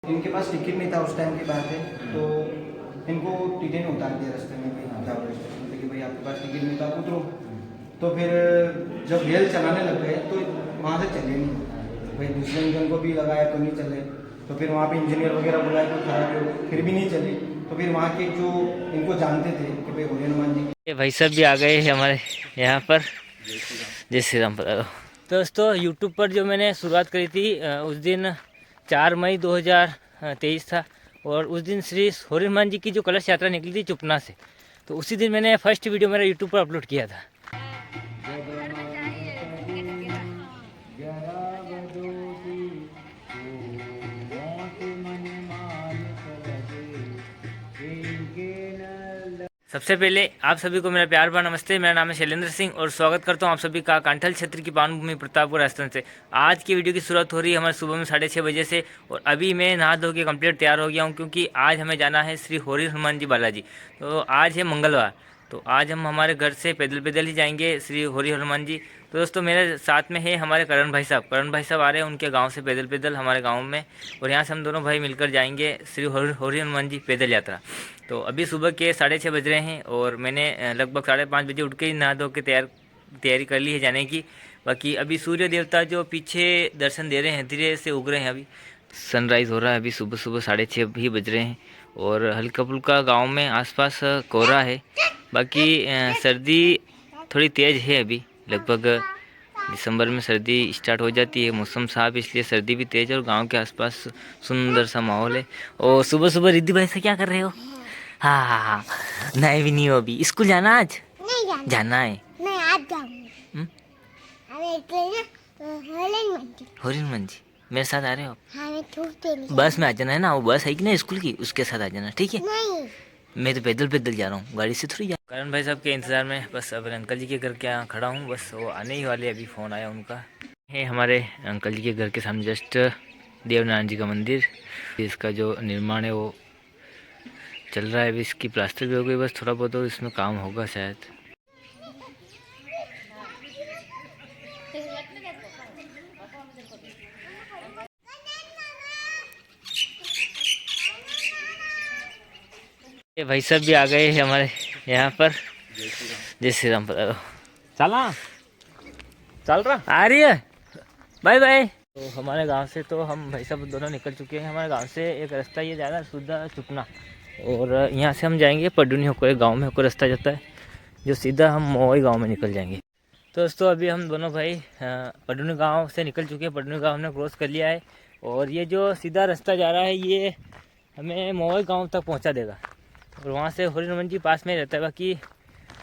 इनके पास टिकट नहीं था उस टाइम की बात है, तो इनको टिकट नहीं उतार दिया रास्ते में भी जाओ स्टेशन पे कि भाई आपके पास टिकट नहीं था, उतरो। तो फिर जब रेल चलाने लग गए तो वहाँ से चले नहीं भाई, दूसरे इंजन को भी लगाया तो नहीं चले। तो फिर वहाँ पे इंजीनियर वगैरह बुलाया तो खराबी हो गई, फिर भी नहीं चली। तो फिर वहाँ के जो इनको जानते थे कि भाई होली हनुमान जी ये भाई साहब भी आ गए हमारे यहाँ पर। जय श्री राम। दोस्तों यूट्यूब पर जो मैंने शुरुआत करी थी उस दिन 4 मई 2023 था, और उस दिन श्री होरी हनुमान जी की जो कलश यात्रा निकली थी चुपना से, तो उसी दिन मैंने फर्स्ट वीडियो मेरा यूट्यूब पर अपलोड किया था। सबसे पहले आप सभी को मेरा प्यार भरा नमस्ते। मेरा नाम है शैलेंद्र सिंह और स्वागत करता हूं आप सभी का कांठल क्षेत्र की पावन भूमि प्रतापपुर राजस्थान से। आज की वीडियो की शुरुआत हो रही है हमारे सुबह में 6:30 बजे से, और अभी मैं नहा धो के कंप्लीट तैयार हो गया हूं, क्योंकि आज हमें जाना है श्री होरी हनुमान जी बालाजी। तो आज है मंगलवार, तो आज हम हमारे घर से पैदल ही जाएंगे श्री होरी हनुमान जी। तो दोस्तों मेरे साथ में है हमारे करण भाई साहब आ रहे हैं उनके गांव से पैदल हमारे गांव में, और यहाँ से हम दोनों भाई मिलकर जाएंगे श्री होरी हनुमान जी पैदल यात्रा। तो अभी सुबह के 6:30 बज रहे हैं, और मैंने लगभग 5:30 बजे उठ के ही नहा धो के तैयारी कर ली है जाने की। बाकी अभी सूर्य देवता जो पीछे दर्शन दे रहे हैं, धीरे से उग रहे हैं। अभी सनराइज़ हो रहा है, अभी सुबह 6:30 ही बज रहे हैं, और हल्का फुल्का गाँव में आसपास कोहरा है। बाकी सर्दी थोड़ी तेज़ है अभी, लगभग दिसंबर में सर्दी स्टार्ट हो जाती है, मौसम साफ, इसलिए सर्दी भी तेज़ है, और गांव के आसपास सुंदर सा माहौल है। और सुबह सुबह रिद्धि भाई से क्या कर रहे हो? हाँ, नहीं भी नहीं हो अभी, स्कूल जाना आज? नहीं जाना है। नहीं आज जाऊंगी। होरी हनुमान जी मेरे साथ आ रहे हो? हाँ, बस में आ जाना है ना, वो बस है कि ना स्कूल की, उसके साथ आ जाना, ठीक है? नहीं, मैं तो पैदल जा रहा हूँ, गाड़ी से थोड़ी जा। करण भाई साहब के इंतज़ार में बस अब अंकल जी के घर के यहाँ खड़ा हूँ, बस वो आने ही वाले, अभी फ़ोन आया उनका। है हमारे अंकल जी के घर के सामने जस्ट देवनारायण जी का मंदिर, इसका जो निर्माण है वो चल रहा है अभी, इसकी प्लास्टर भी हो गई, बस थोड़ा बहुत और इसमें काम होगा शायद। ये भाई साहब भी आ गए हमारे यहाँ पर। जय श्री राम। चला चल रहा आ रही है, बाय बाय। तो हमारे गांव से तो हम भाई साहब दोनों निकल चुके हैं। हमारे गांव से एक रास्ता ये जा रहा है सीधा चुपना, और यहाँ से हम जाएंगे पडुनी होकर, एक गाँव में होकर रास्ता जाता है जो सीधा हम मोई गाँव में निकल जाएंगे। तो दोस्तों अभी हम दोनों भाई पडुनी गाँव से निकल चुके हैं, पडुनी गाँव हमने क्रॉस कर लिया है, और ये जो सीधा रास्ता जा रहा है ये हमें मोई गाँव तक पहुँचा देगा, और वहाँ से होरी हनुमान जी पास में रहता है। बाकी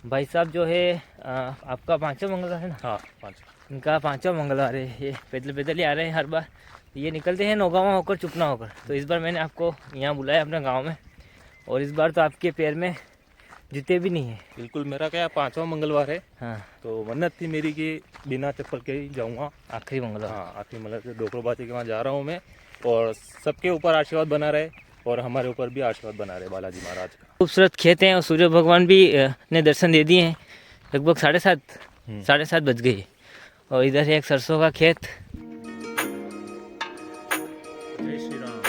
भाई साहब जो है आपका 5वां मंगलवार है ना? हाँ, 5, इनका 5वां मंगलवार है। ये पैदल ही आ रहे हैं हर बार, ये निकलते हैं नौगांवा होकर चुपना होकर। तो इस बार मैंने आपको यहाँ बुलाया अपने गांव में, और इस बार तो आपके पैर में जूते भी नहीं है। बिल्कुल, मेरा क्या 5वां मंगलवार है। हाँ, तो मन्नत थी मेरी कि बिना चप्पल के ही जाऊँगा आखिरी मंगलवार। हाँ, आखिरी मंगलवार डोकरोबाजी के वहाँ जा रहा हूँ मैं, और सबके ऊपर आशीर्वाद बना रहे, और हमारे ऊपर भी आशीर्वाद बना रहे बालाजी महाराज का। खूबसूरत खेत हैं, और सूर्य भगवान भी ने दर्शन दे दिए हैं। लगभग 7:30 बज गए, और इधर है एक सरसों का खेत। जय श्री राम।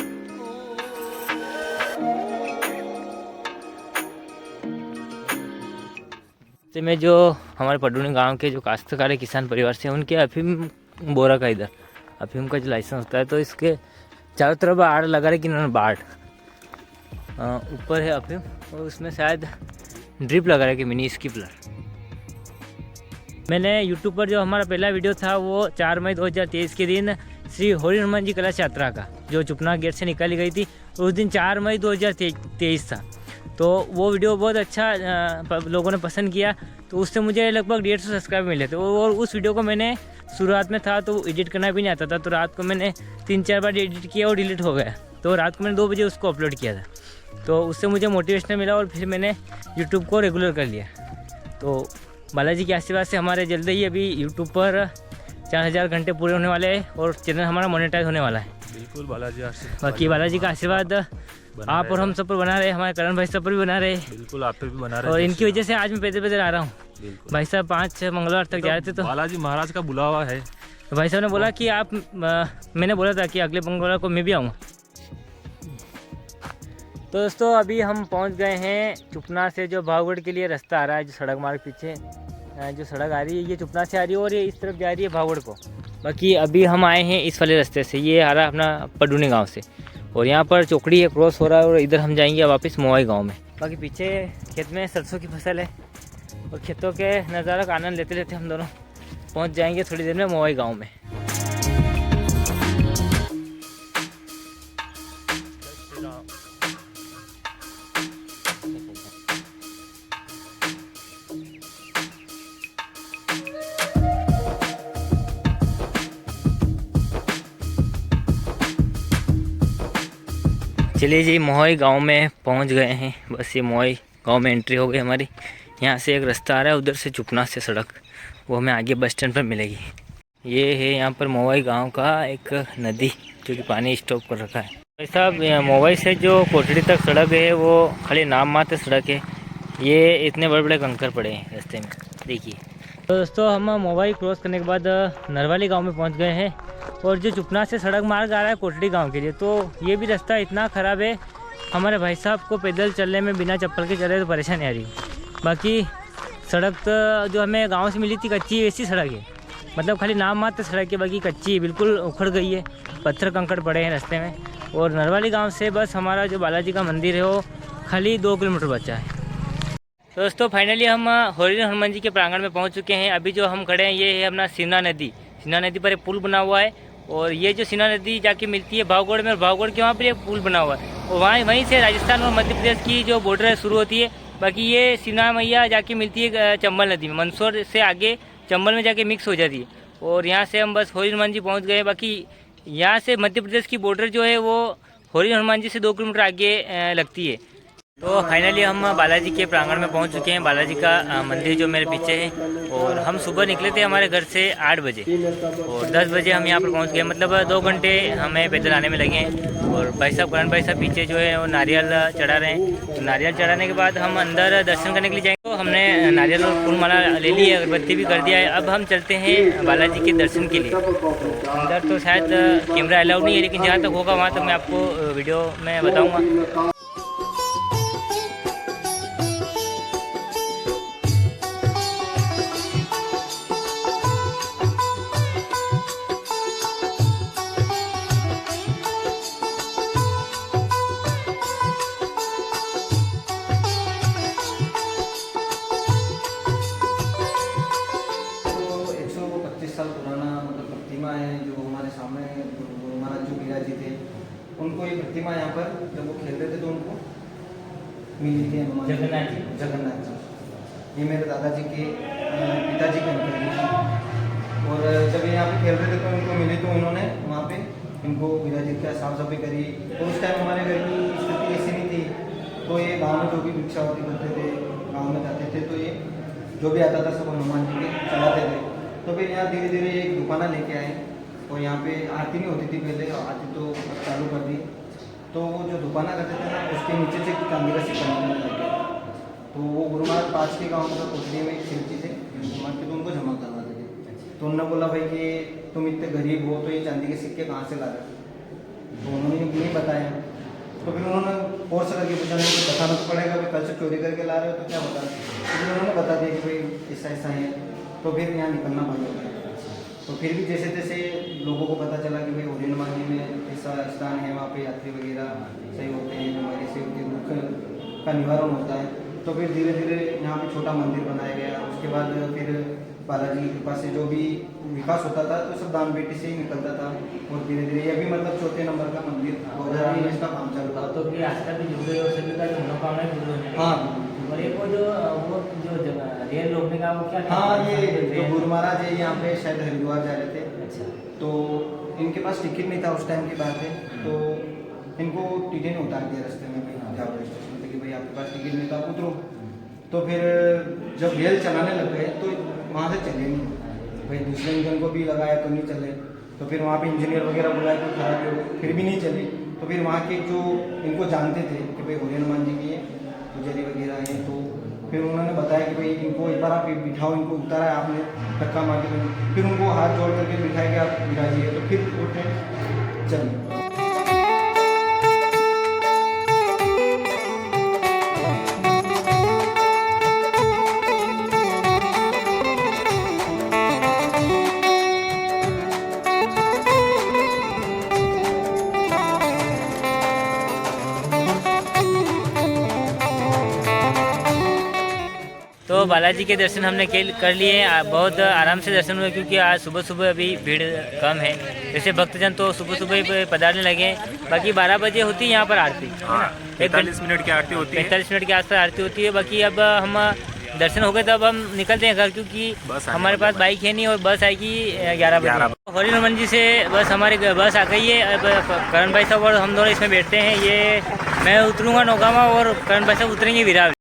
में जो हमारे पडुनी गांव के जो काश्तकार है, किसान परिवार से, उनके अफीम बोरा का, इधर अफीम का जो लाइसेंस होता है, तो इसके चारों तरफ आड़ लगा रहे कि इन्होंने बाढ़ ऊपर है अफीम, और उसमें शायद ड्रिप लगा रहे कि मिनी स्किपलर। मैंने यूट्यूब पर जो हमारा पहला वीडियो था वो 4 मई 2023 के दिन श्री होरी हनुमान जी कलश यात्रा का, जो चुपना गेट से निकाली गई थी, उस दिन 4 मई 2023 था। तो वो वीडियो बहुत अच्छा लोगों ने पसंद किया, तो उससे मुझे लगभग 150 सब्सक्राइबर मिले थे। और उस वीडियो को मैंने शुरुआत में था तो एडिट करना भी नहीं आता था, तो रात को मैंने 3-4 बार एडिट किया और डिलीट हो गया। तो रात को मैंने 2 बजे उसको अपलोड किया था, तो उससे मुझे मोटिवेशन मिला, और फिर मैंने यूट्यूब को रेगुलर कर लिया। तो बालाजी के आशीर्वाद से हमारे जल्द ही अभी यूट्यूब पर 4000 घंटे पूरे होने वाले हैं, और चैनल हमारा मोनेटाइज होने वाला है। बिल्कुल, बालाजी आशीर्वाद, बाकी बालाजी का आशीर्वाद आप और हम सब पर बना रहे, हमारे करण भाई सब पर भी बना रहे। बिल्कुल, आप पे भी बना रहे, और इनकी वजह से आज मैं पैदल आ रहा हूँ। भाई साहब 5 मंगलवार तक जा रहे थे, तो बालाजी महाराज का बुलावा है। तो भाई साहब ने बोला कि आप मैंने बोला था कि अगले मंगलवार को मैं भी आऊँगा। तो दोस्तों अभी हम पहुंच गए हैं चुपना से जो भावगढ़ के लिए रास्ता आ रहा है, जो सड़क मार्ग पीछे जो सड़क आ रही है ये चुपना से आ रही है और ये इस तरफ जा रही है भावगढ़ को। बाकी अभी हम आए हैं इस वाले रास्ते से, ये आ रहा है अपना पडूनी गांव से और यहाँ पर चौकड़ी है, क्रॉस हो रहा है और इधर हम जाएंगे वापस मोवाई गाँव में। बाकी पीछे खेत में सरसों की फसल है और खेतों के नज़ारा का आनंद लेते लेते हम दोनों पहुँच जाएंगे थोड़ी देर में मोवाई गाँव में। चलिए जी, मोवाई गांव में पहुंच गए हैं। बस ये मोवाई गांव में एंट्री हो गई हमारी। यहाँ से एक रास्ता आ रहा है उधर से चुपना से सड़क, वो हमें आगे बस स्टैंड पर मिलेगी। ये है यहाँ पर मोवाई गांव का एक नदी जो कि पानी स्टॉप कर रखा है। भाई साहब, मोवाई से जो कोटड़ी तक सड़क है वो खाली नाम मात्र सड़क है। ये इतने बड़े बड़े कंकर पड़े हैं रास्ते में, देखिए। तो दोस्तों हम मोवाई क्रॉस करने के बाद नरवाली गाँव में पहुँच गए हैं और जो चुपना से सड़क मार्ग आ रहा है कोटड़ी गांव के लिए, तो ये भी रास्ता इतना ख़राब है, हमारे भाई साहब को पैदल चलने में बिना चप्पल के चले तो परेशानी आ रही। बाकी सड़क तो जो हमें गांव से मिली थी कच्ची वैसी सड़क है, मतलब खाली नाम मात्र सड़क है, बाकी कच्ची है, बिल्कुल उखड़ गई है, पत्थर कंकड़ पड़े हैं रास्ते में। और नरवाली गाँव से बस हमारा जो बालाजी का मंदिर है वो खाली 2 किलोमीटर बचा है। तो दोस्तों फाइनली हम होरी हनुमान जी के प्रांगण में पहुँच चुके हैं। अभी जो हम खड़े हैं ये है अपना सिन्ना नदी। सिन्ना नदी पर एक पुल बना हुआ है और ये जो सिन्ना नदी जाके मिलती है भावगढ़ में, और भावगढ़ के वहाँ पर एक पुल बना हुआ है और वहीं से राजस्थान और मध्य प्रदेश की जो बॉर्डर है शुरू होती है। बाकी ये सिन्ना मैया जाके मिलती है चंबल नदी में, मंदसौर से आगे चंबल में जाके मिक्स हो जाती है। और यहाँ से हम बस होरी हनुमान जी पहुँच गए। बाकी यहाँ से मध्य प्रदेश की बॉर्डर जो है वो होरी हनुमान जी से 2 किलोमीटर आगे लगती है। तो फाइनली हम बालाजी के प्रांगण में पहुंच चुके हैं। बालाजी का मंदिर जो मेरे पीछे है और हम सुबह निकले थे हमारे घर से 8 बजे और 10 बजे हम यहाँ पर पहुंच गए, मतलब 2 घंटे हमें पैदल आने में लगे हैं। और भाई साहब करण भाई साहब पीछे जो है वो नारियल चढ़ा रहे हैं। तो नारियल चढ़ाने के बाद हम अंदर दर्शन करने के लिए जाएंगे। तो हमने नारियल और फूल माला ले ली है, अगरबत्ती भी कर दिया है। अब हम चलते हैं बालाजी के दर्शन के लिए। तो अंदर तो शायद कैमरा अलाउड नहीं है, लेकिन जहाँ तक होगा वहाँ तक मैं आपको वीडियो में बताऊँगा। उनको ये प्रतिमा यहाँ पर जब वो खेल रहे थे तो उनको मिली थी हनुमान जगन्नाथ जी। ये मेरे दादाजी के पिताजी के अंकल जी थी। और जब ये यहाँ पे खेल रहे थे तो इनको मिली, तो उन्होंने वहाँ पे इनको विराजित किया, साफ सफाई करी। तो उस टाइम हमारे घर की स्थिति ऐसी नहीं थी, तो ये गाँव में जो भी भिक्षावती करते थे, गाँव में जाते थे, तो ये जो भी आता था सब हनुमान जी के चलाते थे। तो फिर यहाँ धीरे धीरे एक दुकाना लेके आए और यहाँ पे आरती नहीं होती थी पहले, आरती तो चालू कर दी। तो वो जो दुकाना करते थे ना उसके नीचे से चांदी का सिक्का निकलने लग गया। तो वो गुरु महाराज पास के गाँव का कोठरी में एक शिवजी थे गुरु के, तो उनको जमा करवाते थे। तो उन्होंने बोला भाई कि तुम इतने गरीब हो तो ये चांदी के सिक्के कहाँ से ला रहे? तो उन्होंने नहीं बताया। तो फिर उन्होंने फोर्स करके पूछा, नहीं तो बताना तो पड़ेगा, भाई कल से चोरी करके ला रहे हो तो क्या बता। तो फिर उन्होंने बता दिया कि भाई ऐसा ऐसा है। तो फिर यहाँ निकलना बंद हो गया। तो फिर भी जैसे तैसे लोगों को पता चला कि भाई होरी हनुमान जी में ऐसा स्थान है, वहाँ पे यात्री वगैरह सही होते हैं, बीमारी से उनके दुख का निवारण होता है। तो फिर धीरे धीरे यहाँ पे छोटा मंदिर बनाया गया। उसके बाद फिर बालाजी की कृपा से जो भी विकास होता था तो सब दान बेटी से ही निकलता था। और धीरे धीरे ये भी मतलब 4थे नंबर का मंदिर 2000 में इसका काम चालू था। तो फिर आस्था भी जुड़ गई और सभी का जो मनोकामना जुड़ गई। हाँ, और एक वो जो रेल रोकने का वो क्या था? हाँ, ये जो गुरु महाराज है यहाँ पे शायद हरिद्वार जा रहे थे। अच्छा। तो इनके पास टिकट नहीं था, उस टाइम की बात है। तो इनको टीटी ने उतार दिया रास्ते में जावड़ स्टेशन पे कि भाई आपके पास टिकट नहीं था, उतरो। तो फिर जब रेल चलाने लग गए तो वहाँ से चले नहीं भाई, दूसरे इंजन को भी लगाया तो नहीं चले। तो फिर वहाँ पे इंजीनियर वगैरह बुलाया तो खराबी हो गई, फिर भी नहीं चली। तो फिर वहाँ के जो इनको जानते थे कि भाई होरी हनुमान जी की पुजारी वगैरह हैं, तो फिर उन्होंने बताया कि भाई इनको एक बार आप बिठाओ, इनको उतारा है आपने धक्का मार के, फिर उनको हाथ जोड़ करके बिठाया कि आप विराजिए। तो फिर उठे चलिए। तो बालाजी के दर्शन हमने कर लिए। बहुत आराम से दर्शन हुए क्योंकि आज सुबह सुबह अभी भीड़ कम है। जैसे भक्तजन तो सुबह सुबह ही पधारने लगे हैं। बाकी 12 बजे होती है यहाँ पर आरती, 45 मिनट की आरती होती है। 45 मिनट के आसपास आरती होती है। बाकी अब हम दर्शन हो गए तो अब हम निकलते हैं घर, क्योंकि हमारे पास बाइक है नहीं और बस आएगी 11 बजे। हौरी हनुमान जी से बस हमारे बस आ गई है। अब करण भाई साहब और हम दोनों इसमें बैठते हैं। ये मैं उतरूँगा नौगावा और करण भाई साहब उतरेंगे विरार।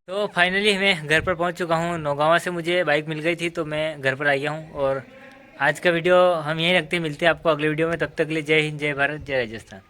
तो फाइनली मैं घर पर पहुंच चुका हूं। नौगावा से मुझे बाइक मिल गई थी तो मैं घर पर आ गया हूं। और आज का वीडियो हम यहीं रखते हैं। मिलते हैं आपको अगले वीडियो में। तब तक के लिए जय हिंद, जय भारत, जय राजस्थान।